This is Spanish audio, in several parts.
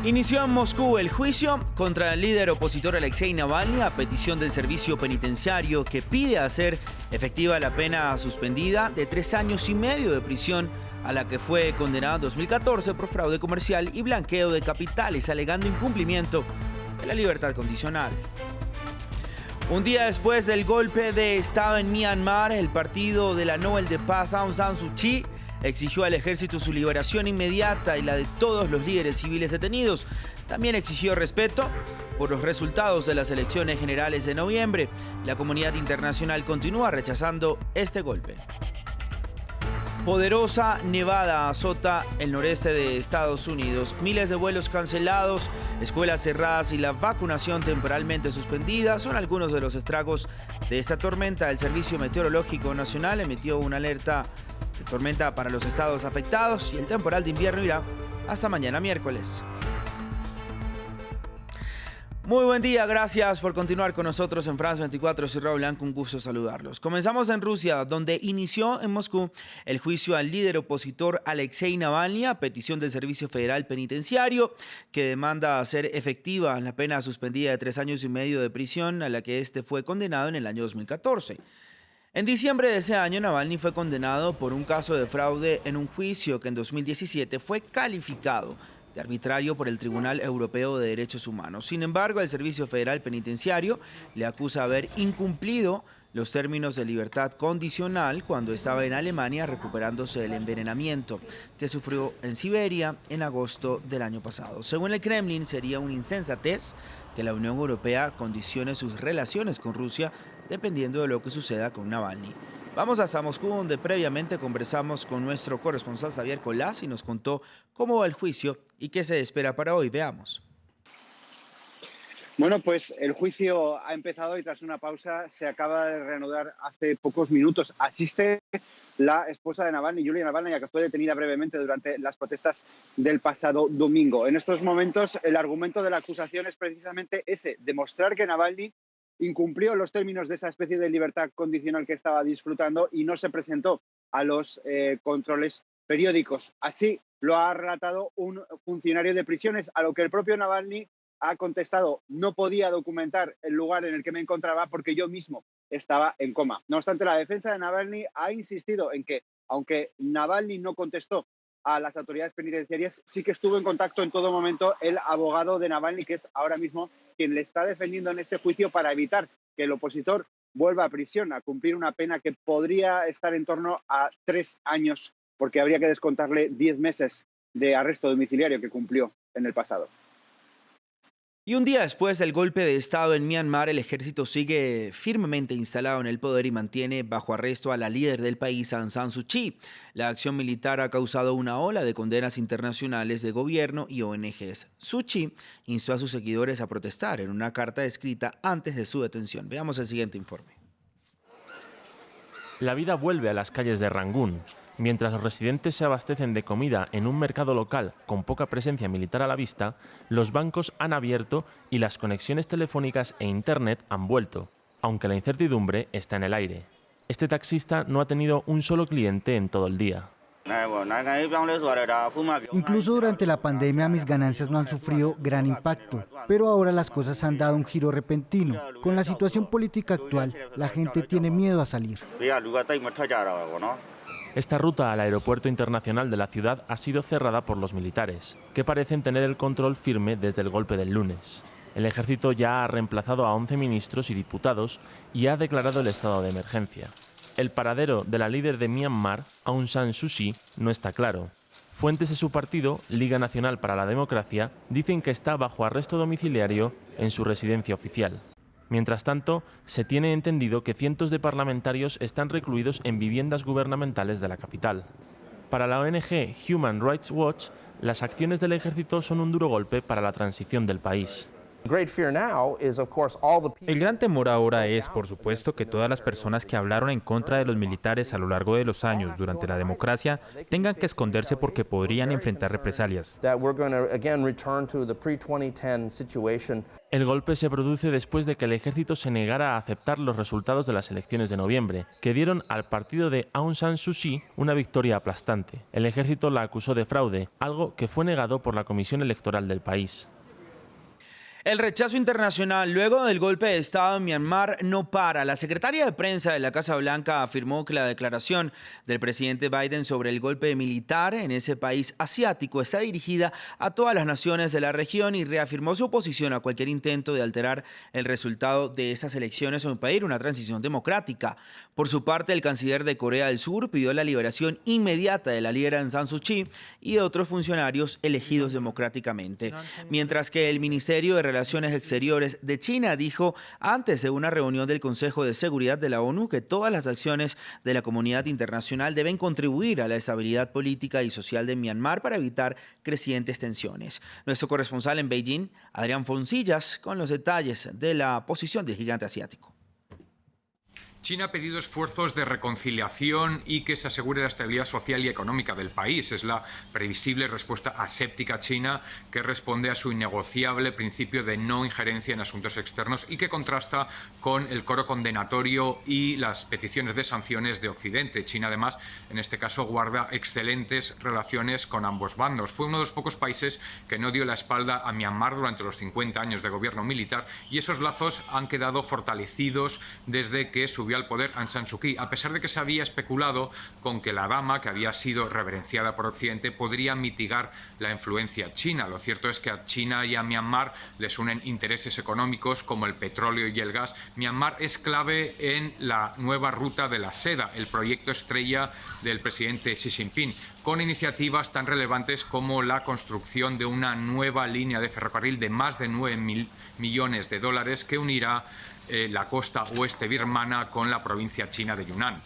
Inició en Moscú el juicio contra el líder opositor Alexei Navalny a petición del servicio penitenciario que pide hacer efectiva la pena suspendida de 3 años y medio de prisión a la que fue condenado en 2014 por fraude comercial y blanqueo de capitales, alegando incumplimiento de la libertad condicional. Un día después del golpe de Estado en Myanmar, el partido de la Nobel de Paz Aung San Suu Kyi exigió al ejército su liberación inmediata y la de todos los líderes civiles detenidos. También exigió respeto por los resultados de las elecciones generales de noviembre. La comunidad internacional continúa rechazando este golpe. Poderosa nevada azota el noreste de Estados Unidos. Miles de vuelos cancelados, escuelas cerradas y la vacunación temporalmente suspendida son algunos de los estragos de esta tormenta. El Servicio Meteorológico Nacional emitió una alerta de tormenta para los estados afectados y el temporal de invierno irá hasta mañana miércoles. Muy buen día, gracias por continuar con nosotros en France 24. Soy Raúl Blanco, un gusto saludarlos. Comenzamos en Rusia, donde inició en Moscú el juicio al líder opositor Alexei Navalny a petición del Servicio Federal Penitenciario, que demanda hacer efectiva la pena suspendida de 3 años y medio de prisión a la que este fue condenado en el año 2014. En diciembre de ese año, Navalny fue condenado por un caso de fraude en un juicio que en 2017 fue calificado de arbitrario por el Tribunal Europeo de Derechos Humanos. Sin embargo, el Servicio Federal Penitenciario le acusa haber incumplido los términos de libertad condicional cuando estaba en Alemania recuperándose del envenenamiento que sufrió en Siberia en agosto del año pasado. Según el Kremlin, sería una insensatez que la Unión Europea condicione sus relaciones con Rusia dependiendo de lo que suceda con Navalny. Vamos hasta Moscú, donde previamente conversamos con nuestro corresponsal Xavier Colás y nos contó cómo va el juicio y qué se espera para hoy. Veamos. Bueno, pues el juicio ha empezado y tras una pausa se acaba de reanudar hace pocos minutos. Asiste la esposa de Navalny, Yulia Navalny, que fue detenida brevemente durante las protestas del pasado domingo. En estos momentos el argumento de la acusación es precisamente ese, demostrar que Navalny incumplió los términos de esa especie de libertad condicional que estaba disfrutando y no se presentó a los controles periódicos. Así lo ha relatado un funcionario de prisiones, a lo que el propio Navalny ha contestado: no podía documentar el lugar en el que me encontraba porque yo mismo estaba en coma. No obstante, la defensa de Navalny ha insistido en que, aunque Navalny no contestó a las autoridades penitenciarias, sí que estuvo en contacto en todo momento el abogado de Navalny, que es ahora mismo quien le está defendiendo en este juicio para evitar que el opositor vuelva a prisión, a cumplir una pena que podría estar en torno a 3 años, porque habría que descontarle 10 meses de arresto domiciliario que cumplió en el pasado. Y un día después del golpe de Estado en Myanmar, el ejército sigue firmemente instalado en el poder y mantiene bajo arresto a la líder del país, Aung San Suu Kyi. La acción militar ha causado una ola de condenas internacionales de gobierno y ONGs. Suu Kyi instó a sus seguidores a protestar en una carta escrita antes de su detención. Veamos el siguiente informe. La vida vuelve a las calles de Rangún. Mientras los residentes se abastecen de comida en un mercado local con poca presencia militar a la vista, los bancos han abierto y las conexiones telefónicas e internet han vuelto, aunque la incertidumbre está en el aire. Este taxista no ha tenido un solo cliente en todo el día. Incluso durante la pandemia mis ganancias no han sufrido gran impacto, pero ahora las cosas han dado un giro repentino. Con la situación política actual, la gente tiene miedo a salir. Esta ruta al aeropuerto internacional de la ciudad ha sido cerrada por los militares, que parecen tener el control firme desde el golpe del lunes. El ejército ya ha reemplazado a 11 ministros y diputados y ha declarado el estado de emergencia. El paradero de la líder de Myanmar, Aung San Suu Kyi, no está claro. Fuentes de su partido, Liga Nacional para la Democracia, dicen que está bajo arresto domiciliario en su residencia oficial. Mientras tanto, se tiene entendido que cientos de parlamentarios están recluidos en viviendas gubernamentales de la capital. Para la ONG Human Rights Watch, las acciones del ejército son un duro golpe para la transición del país. El gran temor ahora es, por supuesto, que todas las personas que hablaron en contra de los militares a lo largo de los años durante la democracia tengan que esconderse porque podrían enfrentar represalias. El golpe se produce después de que el ejército se negara a aceptar los resultados de las elecciones de noviembre, que dieron al partido de Aung San Suu Kyi una victoria aplastante. El ejército la acusó de fraude, algo que fue negado por la Comisión Electoral del país. El rechazo internacional luego del golpe de Estado en Myanmar no para. La secretaria de prensa de la Casa Blanca afirmó que la declaración del presidente Biden sobre el golpe militar en ese país asiático está dirigida a todas las naciones de la región y reafirmó su oposición a cualquier intento de alterar el resultado de esas elecciones o impedir una transición democrática. Por su parte, el canciller de Corea del Sur pidió la liberación inmediata de la líder Aung San Suu Kyi y de otros funcionarios elegidos democráticamente. Mientras que el Ministerio de Relaciones Exteriores de China dijo antes de una reunión del Consejo de Seguridad de la ONU que todas las acciones de la comunidad internacional deben contribuir a la estabilidad política y social de Myanmar para evitar crecientes tensiones. Nuestro corresponsal en Beijing, Adrián Foncillas, con los detalles de la posición del gigante asiático. China ha pedido esfuerzos de reconciliación y que se asegure la estabilidad social y económica del país. Es la previsible respuesta aséptica china que responde a su innegociable principio de no injerencia en asuntos externos y que contrasta con el coro condenatorio y las peticiones de sanciones de Occidente. China, además, en este caso guarda excelentes relaciones con ambos bandos. Fue uno de los pocos países que no dio la espalda a Myanmar durante los 50 años de gobierno militar y esos lazos han quedado fortalecidos desde que subió al poder Aung San Suu Kyi, a pesar de que se había especulado con que la dama, que había sido reverenciada por Occidente, podría mitigar la influencia china. Lo cierto es que a China y a Myanmar les unen intereses económicos como el petróleo y el gas. Myanmar es clave en la nueva ruta de la seda, el proyecto estrella del presidente Xi Jinping, con iniciativas tan relevantes como la construcción de una nueva línea de ferrocarril de más de 9.000 millones de dólares que unirá la costa oeste birmana con la provincia china de Yunnan.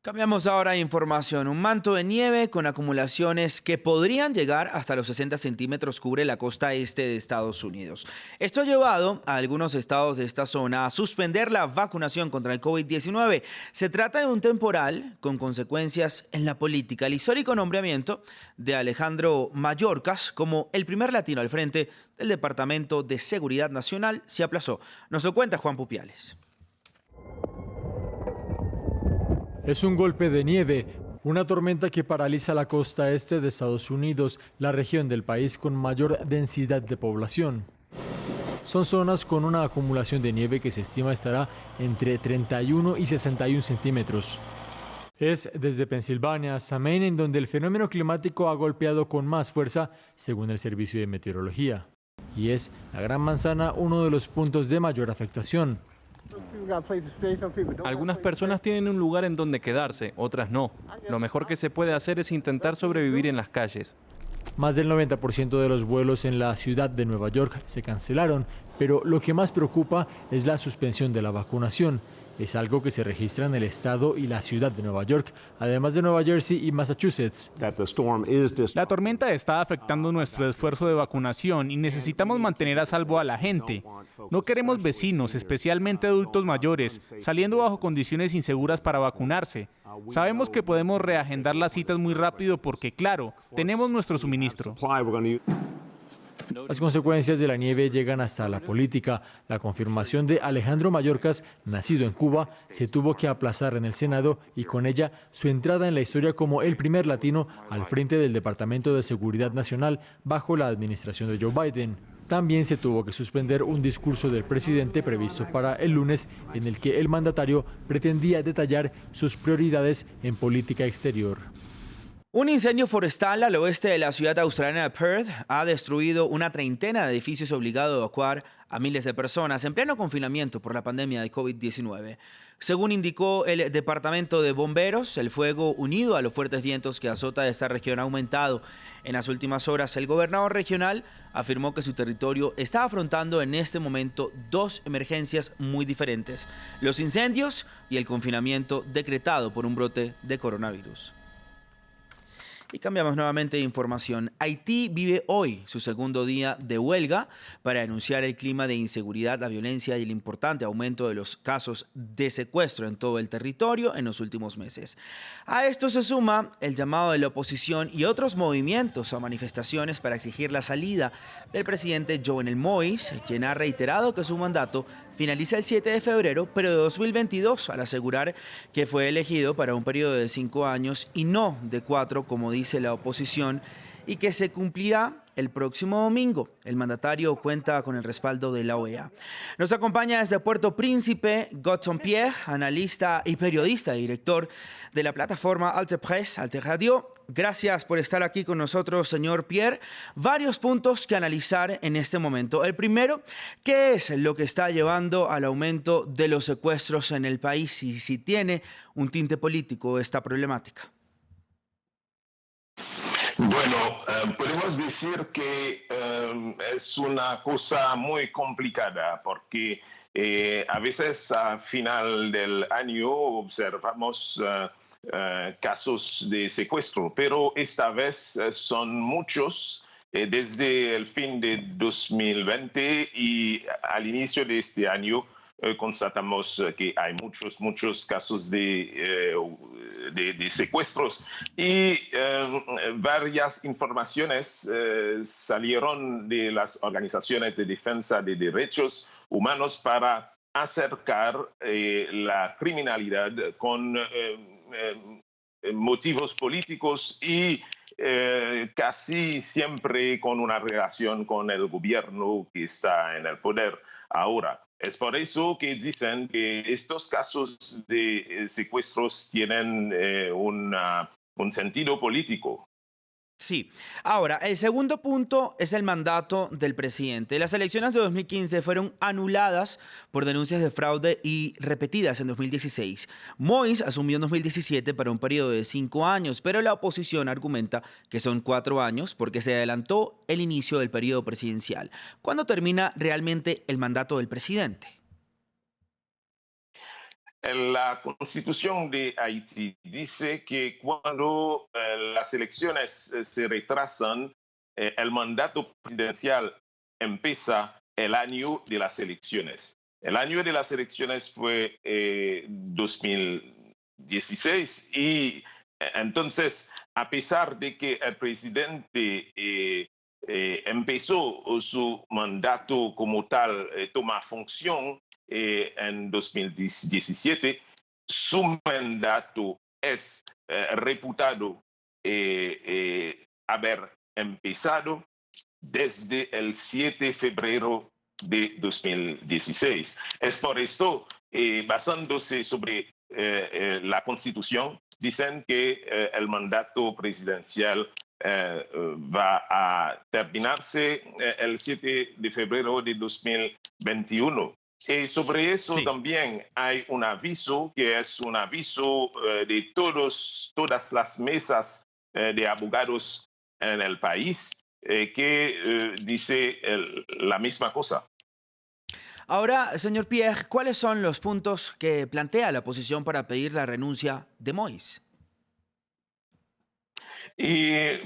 Cambiamos ahora a información. Un manto de nieve con acumulaciones que podrían llegar hasta los 60 centímetros cubre la costa este de Estados Unidos. Esto ha llevado a algunos estados de esta zona a suspender la vacunación contra el COVID-19. Se trata de un temporal con consecuencias en la política. El histórico nombramiento de Alejandro Mayorkas como el primer latino al frente del Departamento de Seguridad Nacional se aplazó. Nos lo cuenta Juan Pupiales. Es un golpe de nieve, una tormenta que paraliza la costa este de Estados Unidos, la región del país con mayor densidad de población. Son zonas con una acumulación de nieve que se estima estará entre 31 y 61 centímetros. Es desde Pensilvania hasta Maine en donde el fenómeno climático ha golpeado con más fuerza, según el Servicio de Meteorología. Y es la Gran Manzana uno de los puntos de mayor afectación. Algunas personas tienen un lugar en donde quedarse, otras no. Lo mejor que se puede hacer es intentar sobrevivir en las calles. Más del 90% de los vuelos en la ciudad de Nueva York se cancelaron, pero lo que más preocupa es la suspensión de la vacunación. Es algo que se registra en el estado y la ciudad de Nueva York, además de Nueva Jersey y Massachusetts. La tormenta está afectando nuestro esfuerzo de vacunación y necesitamos mantener a salvo a la gente. No queremos vecinos, especialmente adultos mayores, saliendo bajo condiciones inseguras para vacunarse. Sabemos que podemos reagendar las citas muy rápido porque, claro, tenemos nuestro suministro. Las consecuencias de la nieve llegan hasta la política. La confirmación de Alejandro Mayorkas, nacido en Cuba, se tuvo que aplazar en el Senado y con ella su entrada en la historia como el primer latino al frente del Departamento de Seguridad Nacional bajo la administración de Joe Biden. También se tuvo que suspender un discurso del presidente previsto para el lunes en el que el mandatario pretendía detallar sus prioridades en política exterior. Un incendio forestal al oeste de la ciudad australiana de Perth ha destruido una treintena de edificios, obligado a evacuar a miles de personas en pleno confinamiento por la pandemia de COVID-19. Según indicó el Departamento de Bomberos, el fuego, unido a los fuertes vientos que azota esta región, ha aumentado. En las últimas horas, el gobernador regional afirmó que su territorio está afrontando en este momento dos emergencias muy diferentes: los incendios y el confinamiento decretado por un brote de coronavirus. Y cambiamos nuevamente de información. Haití vive hoy su segundo día de huelga para denunciar el clima de inseguridad, la violencia y el importante aumento de los casos de secuestro en todo el territorio en los últimos meses. A esto se suma el llamado de la oposición y otros movimientos o manifestaciones para exigir la salida del presidente Jovenel Moïse, quien ha reiterado que su mandato finaliza el 7 de febrero, pero de 2022, al asegurar que fue elegido para un periodo de 5 años y no de 4, como dice la oposición, y que se cumplirá el próximo domingo. El mandatario cuenta con el respaldo de la OEA. Nos acompaña desde Puerto Príncipe Godson Pierre, analista y periodista y director de la plataforma Alte Presse, Alte Radio. Gracias por estar aquí con nosotros, señor Pierre. Varios puntos que analizar en este momento. El primero, ¿qué es lo que está llevando al aumento de los secuestros en el país y si tiene un tinte político esta problemática? Bueno, podemos decir que es una cosa muy complicada porque a veces a final del año observamos casos de secuestro, pero esta vez son muchos desde el fin de 2020 y al inicio de este año constatamos que hay muchos casos de secuestros y varias informaciones salieron de las organizaciones de defensa de derechos humanos para acercar la criminalidad con motivos políticos y casi siempre con una relación con el gobierno que está en el poder ahora. Es por eso que dicen que estos casos de secuestros tienen un sentido político. Sí. Ahora, el segundo punto es el mandato del presidente. Las elecciones de 2015 fueron anuladas por denuncias de fraude y repetidas en 2016. Moïse asumió en 2017 para un periodo de 5 años, pero la oposición argumenta que son 4 años porque se adelantó el inicio del periodo presidencial. ¿Cuándo termina realmente el mandato del presidente? La Constitución de Haití dice que cuando las elecciones se retrasan, el mandato presidencial empieza el año de las elecciones. El año de las elecciones fue 2016 y entonces, a pesar de que el presidente empezó su mandato como tal, toma función, en 2017, su mandato es reputado haber empezado desde el 7 de febrero de 2016. Es por esto, basándose sobre la Constitución, dicen que el mandato presidencial va a terminarse el 7 de febrero de 2021. Y sobre eso sí. También hay un aviso, que es un aviso de todas las mesas de abogados en el país, que dice la misma cosa. Ahora, señor Pierre, ¿cuáles son los puntos que plantea la oposición para pedir la renuncia de Moïse? Y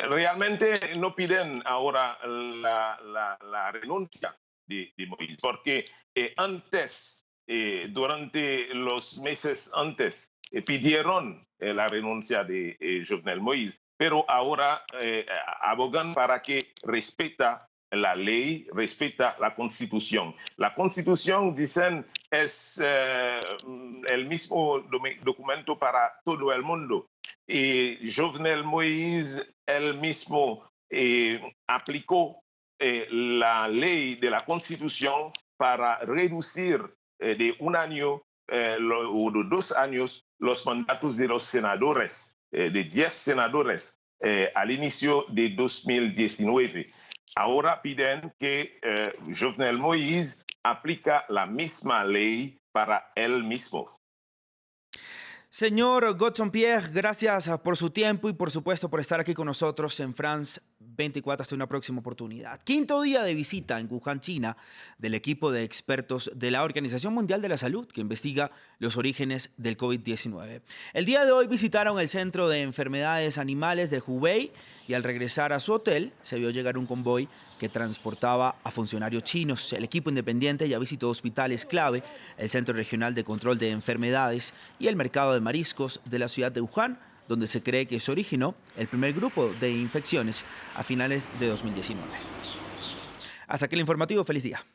realmente no piden ahora la renuncia de Moïse, porque antes, durante los meses antes, pidieron la renuncia de Jovenel Moïse, pero ahora abogan para que respeta la ley, respeta la Constitución. La Constitución, dicen, es el mismo documento para todo el mundo. Y Jovenel Moïse, él mismo aplicó la ley de la Constitución para reducir de 1 año o de 2 años los mandatos de los senadores, de 10 senadores al inicio de 2019. Ahora piden que Jovenel Moïse aplica la misma ley para él mismo. Señor Godson Pierre, gracias por su tiempo y por supuesto por estar aquí con nosotros en France 24. 2024. Hasta una próxima oportunidad. Quinto día de visita en Wuhan, China, del equipo de expertos de la Organización Mundial de la Salud que investiga los orígenes del COVID-19. El día de hoy visitaron el Centro de Enfermedades Animales de Hubei y al regresar a su hotel se vio llegar un convoy que transportaba a funcionarios chinos. El equipo independiente ya visitó hospitales clave, el Centro Regional de Control de Enfermedades y el mercado de mariscos de la ciudad de Wuhan, donde se cree que se originó el primer grupo de infecciones a finales de 2019. Hasta aquí el informativo. Feliz día.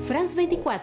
France 24.